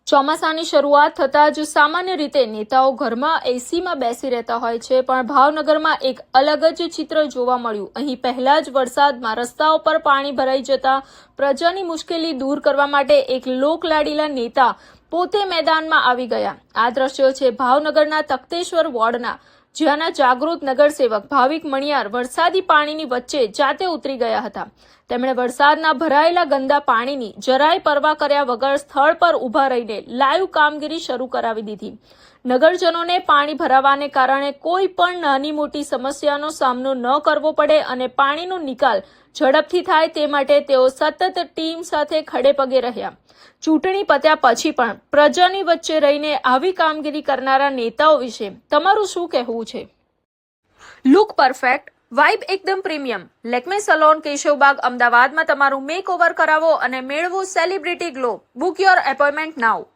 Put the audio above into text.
ચોમાસાની શરૂઆત થતાં જ સામાન્ય રીતે નેતાઓ ઘરમાં એસીમાં બેસી રહેતા હોય છે, પણ ભાવનગરમાં એક અલગ જ ચિત્ર જોવા મળ્યું. અહીં પહેલા જ વરસાદમાં રસ્તાઓ પર પાણી ભરાઈ જતા પ્રજાની મુશ્કેલી દૂર કરવા માટે એક લોકલાડીલા નેતા પોતે મેદાનમાં આવી ગયા. આ દ્રશ્યો છે ભાવનગરના તખ્તેશ્વર વોર્ડના, જ્યાંના જાગૃત નગરસેવક ભાવિક મણિયાર વરસાદી પાણીની વચ્ચે જાતે ઉતરી ગયા હતા. તેમણે વરસાદના ભરાયેલા ગંદા પાણીની જરાય પરવા કર્યા વગર સ્થળ પર ઊભા રહીને લાઈવ કામગીરી શરૂ કરાવી દીધી. નગરજનોને પાણી ભરાવાને કારણે કોઈ પણ નાની મોટી સમસ્યાનો સામનો ન કરવો પડે અને પાણીનો નિકાલ ઝડપથી થાય તે માટે તેઓ સતત ટીમ સાથે ખડે પગે રહ્યા. ચૂંટણી પત્યા પછી પણ પ્રજાની વચ્ચે રહીને આવી કામગીરી કરનારા નેતાઓ વિશે તમારું શું કહેવું છે? લુક પરફેક્ટ, વાઇબ એકદમ પ્રીમિયમ. લેક્મે સલોન, કેશવબાગ, અમદાવાદમાં તમારું મેક ઓવર કરાવો અને મેળવો celebrity glow. Book your appointment now.